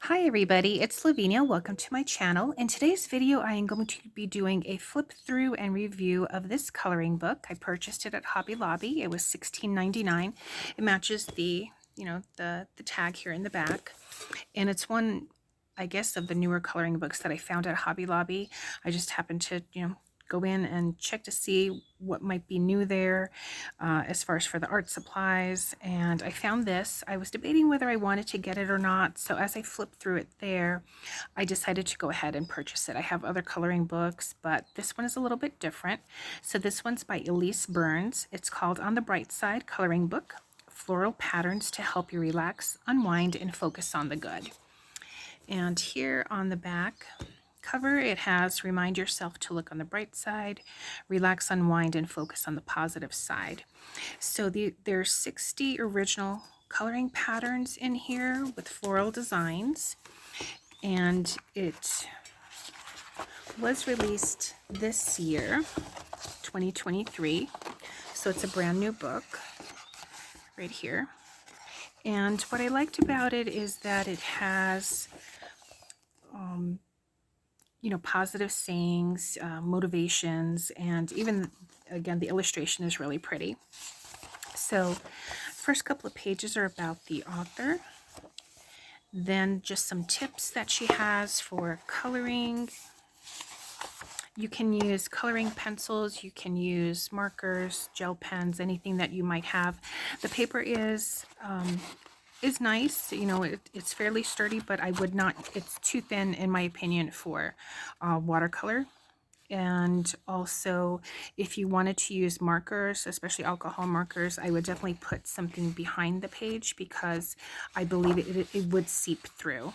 Hi everybody, it's Lavinia. Welcome to my channel. In today's video, I am going to be doing a flip through and review of this coloring book. I purchased it at Hobby Lobby. It was $16.99. It matches the, the tag here in the back. And it's one, I guess, of the newer coloring books that I found at Hobby Lobby. I just happened to, go in and check to see what might be new there as far as for the art supplies. And I found this. I was debating whether I wanted to get it or not. So as I flipped through it there, I decided to go ahead and purchase it. I have other coloring books, but this one is a little bit different. So this one's by Elyse Burns. It's called On the Bright Side Coloring Book, Floral Patterns to Help You Relax, Unwind, and Focus on the Good. And here on the back cover, it has remind yourself to look on the bright side, relax, unwind, and focus on the positive side. So there's 60 original coloring patterns in here with floral designs, and it was released this year, 2023. So it's a brand new book right here. And what I liked about it is that it has positive sayings, motivations, and even, again, the illustration is really pretty. So first couple of pages are about the author, then just some tips that she has for coloring. You can use coloring pencils, you can use markers, gel pens, anything that you might have. The paper is nice. It's fairly sturdy, but I would not, it's too thin in my opinion for watercolor. And also, if you wanted to use markers, especially alcohol markers, I would definitely put something behind the page because I believe it would seep through.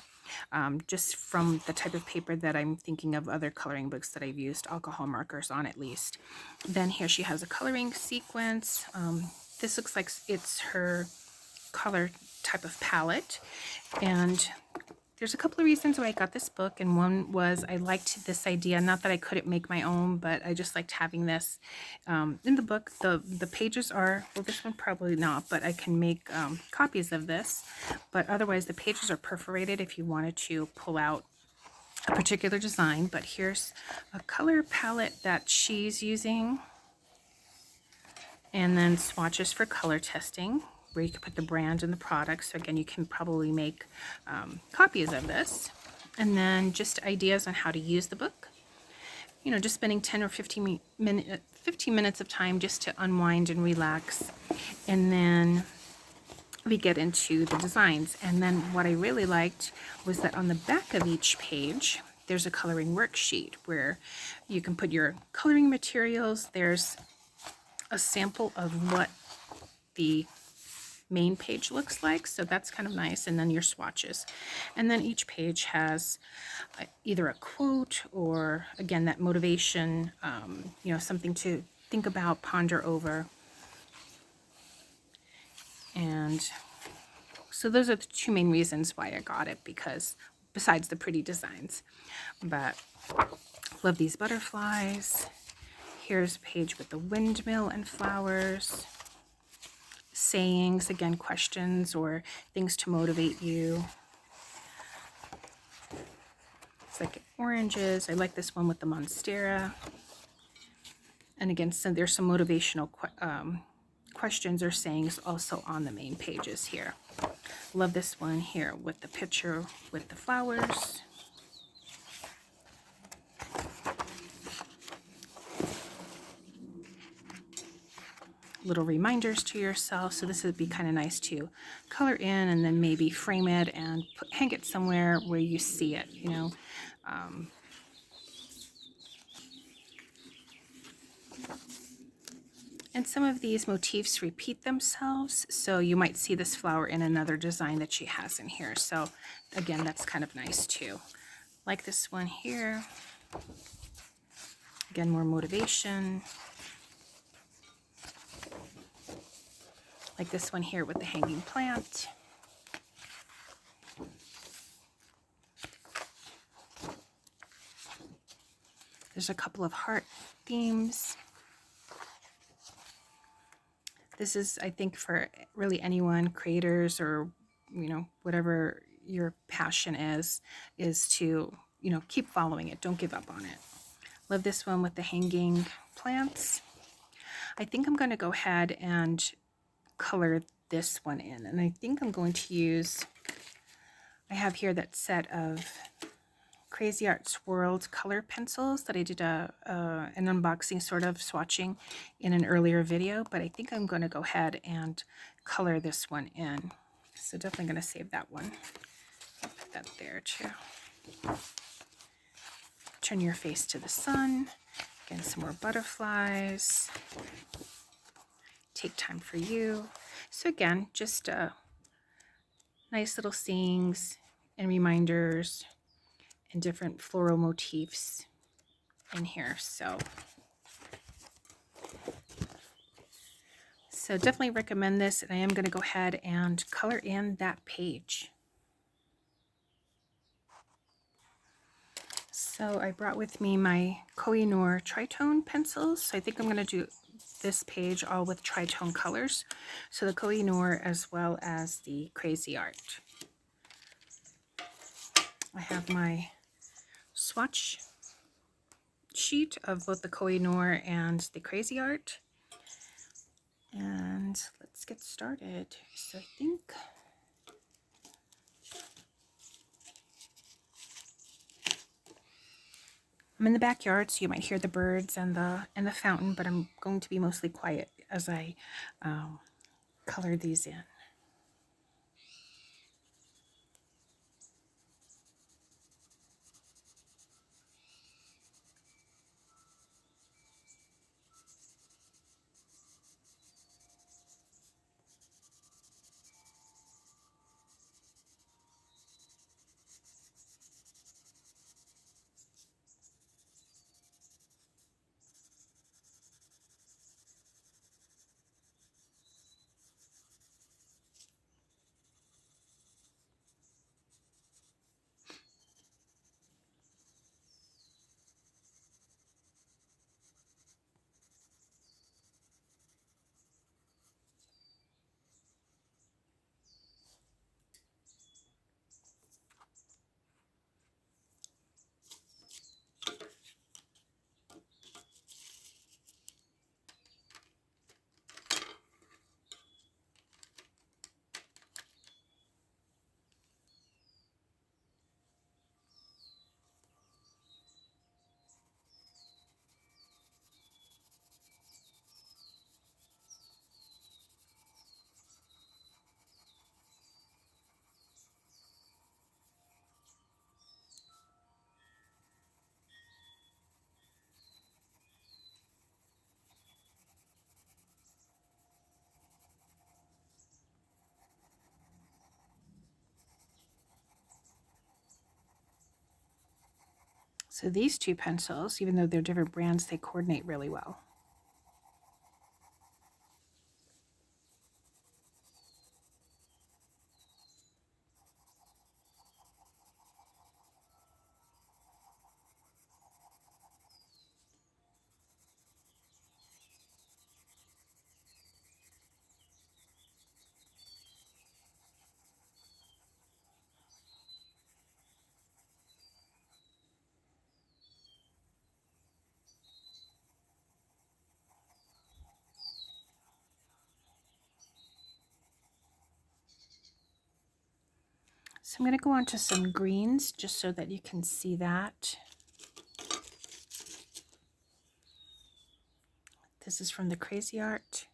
Just from the type of paper that I'm thinking of other coloring books that I've used alcohol markers on, at least. Then here she has a coloring sequence. This looks like it's her color type of palette, and there's a couple of reasons why I got this book, and one was I liked this idea, not that I couldn't make my own, but I just liked having this in the book. The pages are, well, this one probably not, but I can make copies of this, but otherwise the pages are perforated if you wanted to pull out a particular design. But here's a color palette that she's using, and then swatches for color testing, where you can put the brand and the product. So again, you can probably make copies of this. And then just ideas on how to use the book. Just spending 10 or 15 minutes of time just to unwind and relax. And then we get into the designs. And then what I really liked was that on the back of each page, there's a coloring worksheet where you can put your coloring materials. There's a sample of what the main page looks like, so that's kind of nice, and then your swatches. And then each page has either a quote or, again, that motivation, something to think about, ponder over. And so those are the two main reasons why I got it, because besides the pretty designs. But love these butterflies. Here's a page with the windmill and flowers. Sayings, again, questions or things to motivate you. It's like oranges. I like this one with the monstera. And again, so there's some motivational questions or sayings also on the main pages here. Love this one here with the picture with the flowers. Little reminders to yourself. So this would be kind of nice to color in and then maybe frame it and hang it somewhere where you see it, And some of these motifs repeat themselves, so you might see this flower in another design that she has in here. So again, that's kind of nice too. Like this one here. Again, more motivation. Like this one here with the hanging plant. There's a couple of heart themes. This is, I think, for really anyone, creators or, whatever your passion is to, you know, keep following it. Don't give up on it. Love this one with the hanging plants. I think I'm going to go ahead and color this one in, and I think I'm going to use, I have here that set of Cra-Z-Art Swirled color pencils that I did an unboxing, sort of swatching in an earlier video, but I think I'm going to go ahead and color this one in. So definitely going to save that one. I'll put that there too. Turn your face to the sun. Again, some more butterflies. Take time for you. So again, just nice little sayings and reminders and different floral motifs in here. So definitely recommend this, and I am going to go ahead and color in that page. So I brought with me my Koh-I-Noor tritone pencils. So I think I'm going to do this page all with tritone colors. So the Koh-I-Noor as well as the Cra-Z-Art. I have my swatch sheet of both the Koh-I-Noor and the Cra-Z-Art. And let's get started. So I think I'm in the backyard, so you might hear the birds and the fountain, but I'm going to be mostly quiet as I color these in. So these two pencils, even though they're different brands, they coordinate really well. So I'm going to go on to some greens just so that you can see that. This is from the Cra-Z-Art.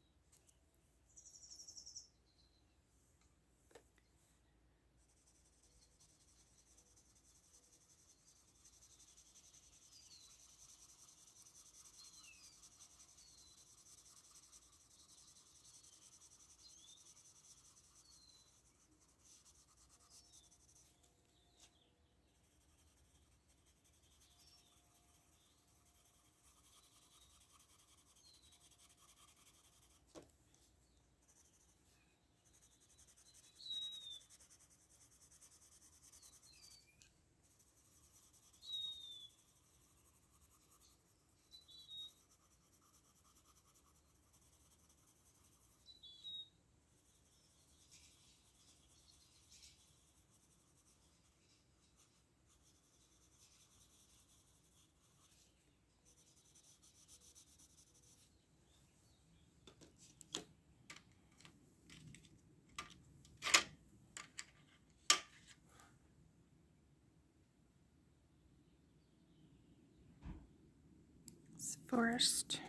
Forest.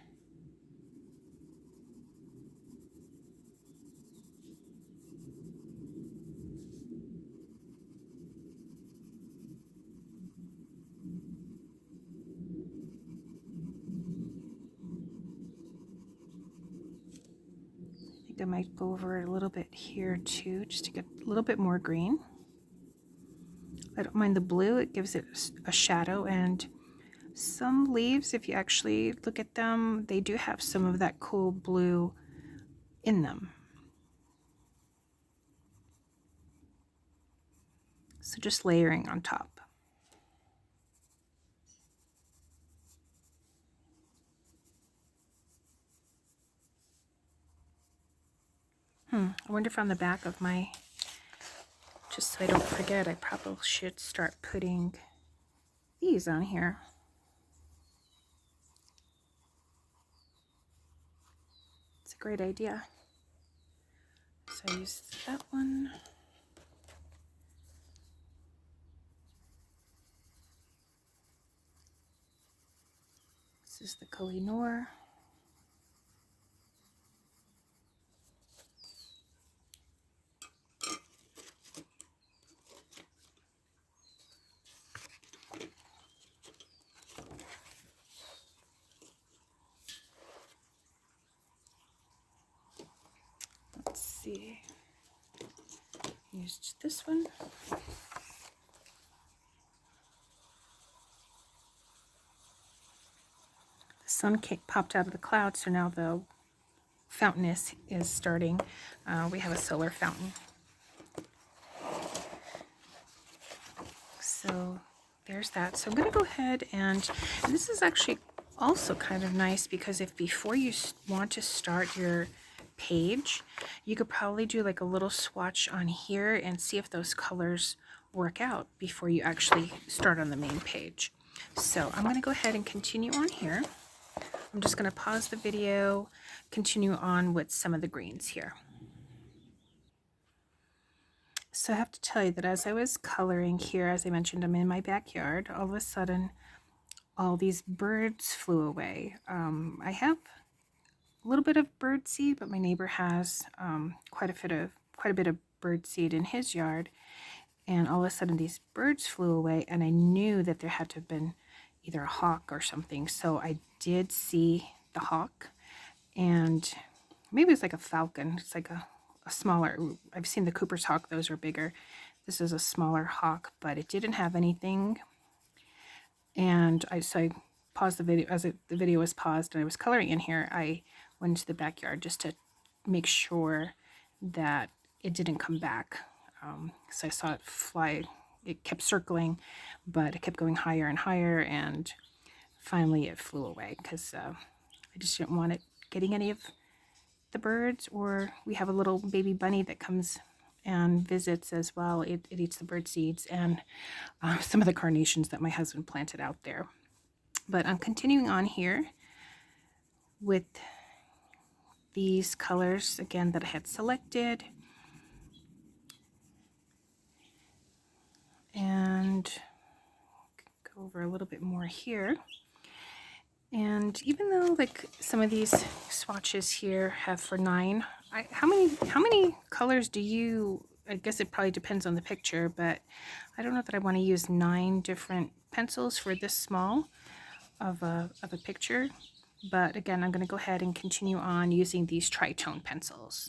I think I might go over a little bit here too, just to get a little bit more green. I don't mind the blue, it gives it a shadow, and some leaves, if you actually look at them, they do have some of that cool blue in them. So just layering on top. I wonder if on the back of my, just so I don't forget, I probably should start putting these on here. It's a great idea. So I use that one. This is the Koh-I-Noor. Let's see. Used this one. The sun popped out of the clouds, so now the fountain is starting. We have a solar fountain. So there's that. So I'm going to go ahead and this is actually also kind of nice because if before you want to start your page, you could probably do like a little swatch on here and see if those colors work out before you actually start on the main page. So I'm going to go ahead and continue on here. I'm just going to pause the video, continue on with some of the greens here. So I have to tell you that as I was coloring here, as I mentioned, I'm in my backyard, all of a sudden all these birds flew away. I have a little bit of bird seed, but my neighbor has quite a bit of bird seed in his yard, and all of a sudden these birds flew away, and I knew that there had to have been either a hawk or something. So I did see the hawk, and maybe it's like a falcon. It's like a smaller, I've seen the Cooper's hawk, those are bigger. This is a smaller hawk, but it didn't have anything. And so I paused the video. As the video was paused and I was coloring in here, I went into the backyard just to make sure that it didn't come back. So I saw it fly. It kept circling, but it kept going higher and higher, and finally it flew away because I just didn't want it getting any of the birds. Or we have a little baby bunny that comes and visits as well. It eats the bird seeds and some of the carnations that my husband planted out there. But I'm continuing on here with these colors again that I had selected, and go over a little bit more here. And even though like some of these swatches here have for 9, how many colors do you, I guess it probably depends on the picture, but I don't know that I want to use 9 different pencils for this small of a picture. But again, I'm going to go ahead and continue on using these tritone pencils.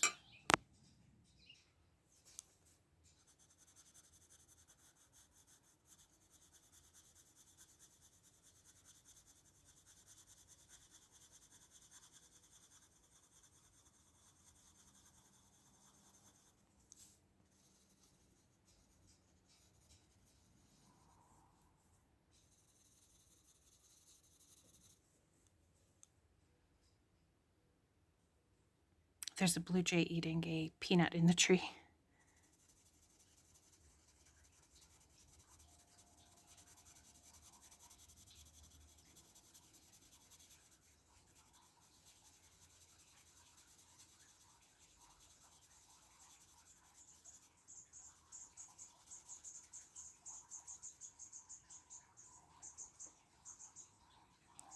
There's a blue jay eating a peanut in the tree.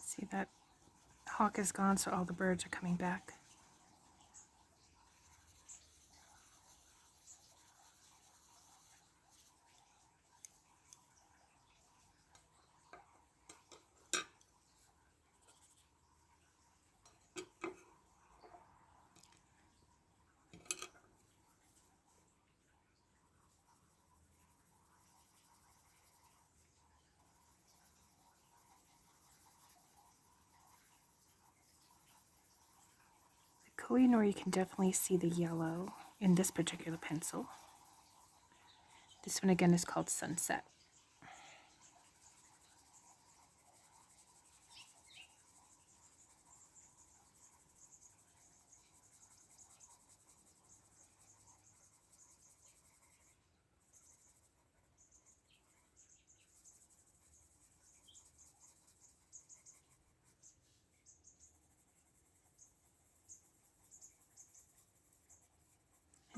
See that hawk is gone, so all the birds are coming back. Koh-I-Noor, you can definitely see the yellow in this particular pencil. This one again is called Sunset.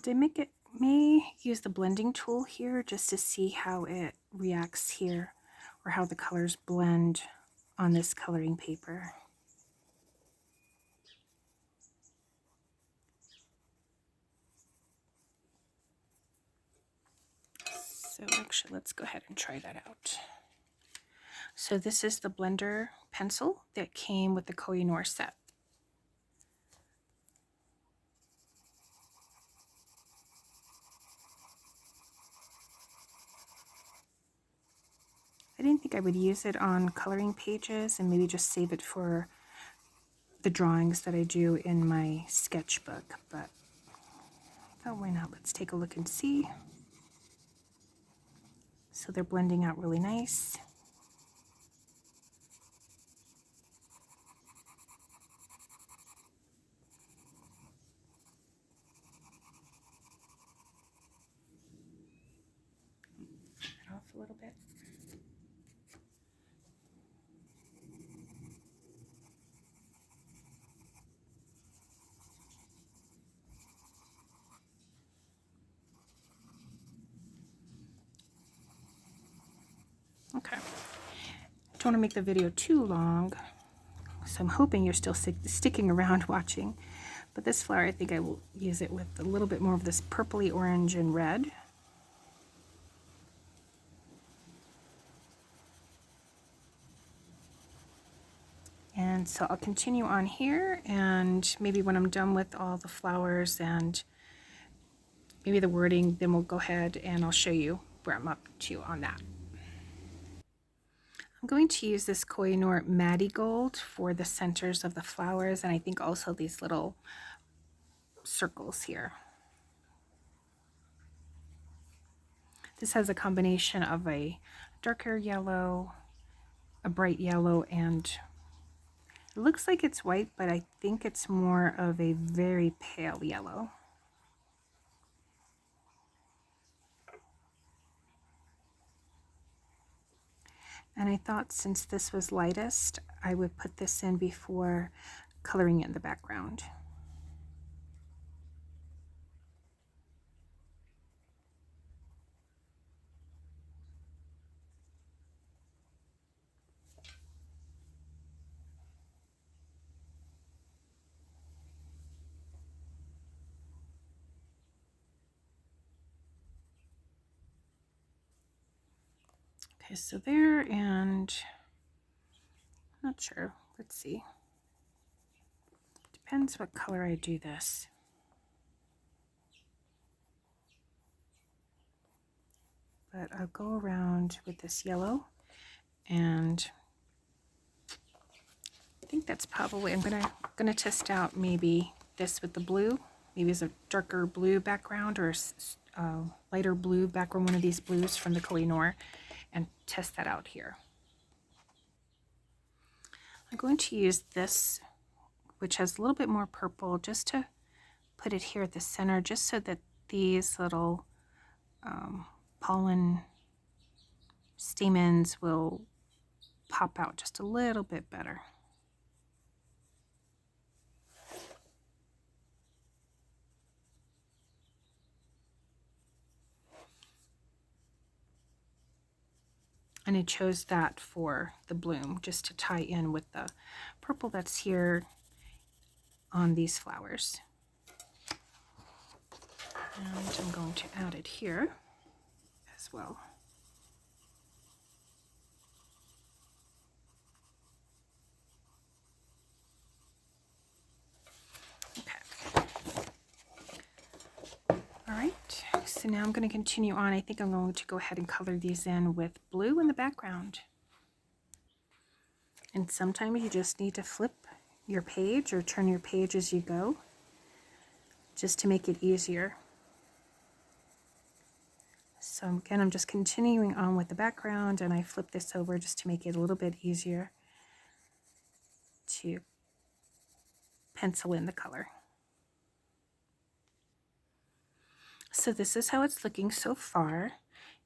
I may use the blending tool here just to see how it reacts here, or how the colors blend on this coloring paper. So actually, let's go ahead and try that out. So this is the blender pencil that came with the Koh-I-Noor set. I didn't think I would use it on coloring pages, and maybe just save it for the drawings that I do in my sketchbook, but I thought, why not? Let's take a look and see. So they're blending out really nice. Turn it off a little bit. Okay. Don't want to make the video too long, so I'm hoping you're still sticking around watching. But this flower, I think I will use it with a little bit more of this purpley orange and red. And so I'll continue on here, and maybe when I'm done with all the flowers and maybe the wording, then we'll go ahead and I'll show you where I'm up to on that. I'm going to use this Koh-I-Noor Maddie Gold for the centers of the flowers, and I think also these little circles here. This has a combination of a darker yellow, a bright yellow, and it looks like it's white, but I think it's more of a very pale yellow. And I thought since this was lightest, I would put this in before coloring in the background. Okay, so there, and I'm not sure. Let's see. Depends what color I do this. But I'll go around with this yellow, and I think that's probably, I'm gonna test out maybe this with the blue. Maybe it's a darker blue background or lighter blue background, one of these blues from the Koh-I-Noor, and test that out here. I'm going to use this, which has a little bit more purple, just to put it here at the center, just so that these little pollen stamens will pop out just a little bit better. And I chose that for the bloom, just to tie in with the purple that's here on these flowers. And I'm going to add it here as well. Okay. All right, so now I'm going to continue on. I think I'm going to go ahead and color these in with blue in the background. And sometimes you just need to flip your page or turn your page as you go, just to make it easier. So again, I'm just continuing on with the background, and I flip this over just to make it a little bit easier to pencil in the color. So this is how it's looking so far.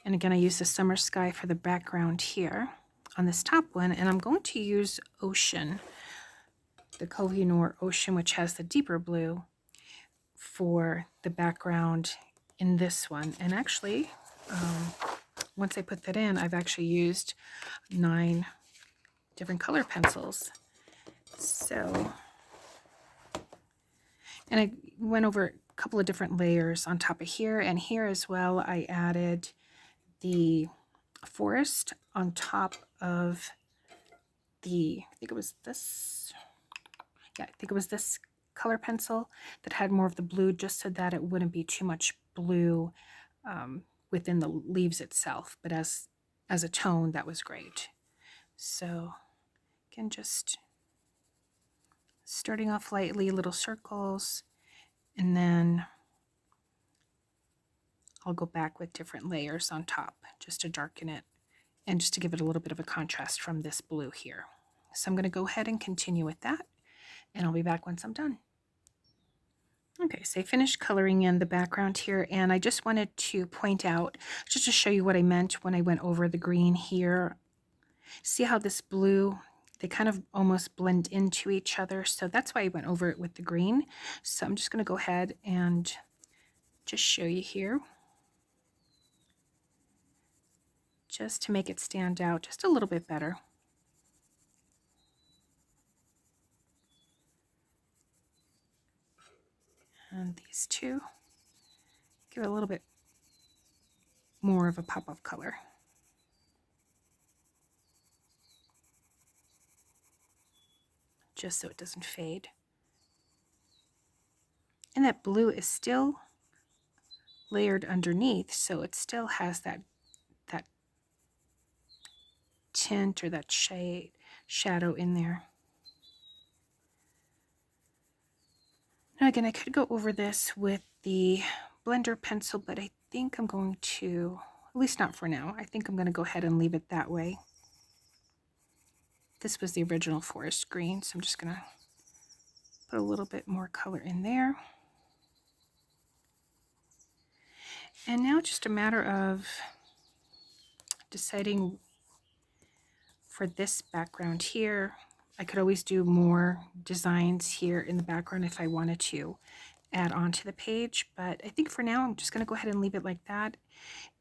And again, I use the summer sky for the background here on this top one, and I'm going to use Ocean, the Koh-I-Noor Ocean, which has the deeper blue, for the background in this one. And actually, once I put that in, I've actually used 9 different color pencils. So, and I went over a couple of different layers on top of here, and here as well I added the forest on top of the, I think it was this, yeah, I think it was this color pencil that had more of the blue, just so that it wouldn't be too much blue within the leaves itself, but as a tone, that was great. So again, just starting off lightly, little circles, and then I'll go back with different layers on top just to darken it and just to give it a little bit of a contrast from this blue here. So I'm going to go ahead and continue with that, and I'll be back once I'm done. Okay, so I finished coloring in the background here, and I just wanted to point out, just to show you what I meant when I went over the green here. See how this blue, they kind of almost blend into each other, so that's why I went over it with the green. So I'm just going to go ahead and just show you here, just to make it stand out just a little bit better. And these two give it a little bit more of a pop of color. Just so it doesn't fade. And that blue is still layered underneath, so it still has that tint or that shadow in there. Now again, I could go over this with the blender pencil, but I think I'm going to, at least not for now, I think I'm going to go ahead and leave it that way. This was the original forest green, so I'm just going to put a little bit more color in there. And now just a matter of deciding for this background here. I could always do more designs here in the background if I wanted to add on to the page, but I think for now I'm just going to go ahead and leave it like that.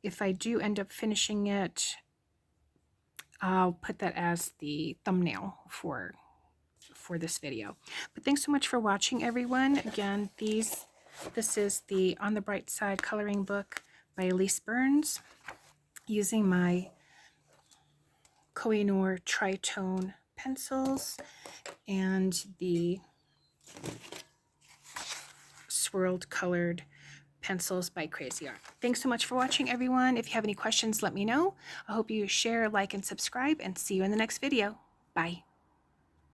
If I do end up finishing it, I'll put that as the thumbnail for this video. But thanks so much for watching, everyone. Again, this is the On the Bright Side coloring book by Elyse Burns, using my Koh-I-Noor Tritone pencils and the Swirled colored pencils by Cra-Z-Art. Thanks so much for watching, everyone. If you have any questions, let me know. I hope you share, like, and subscribe, and see you in the next video. Bye.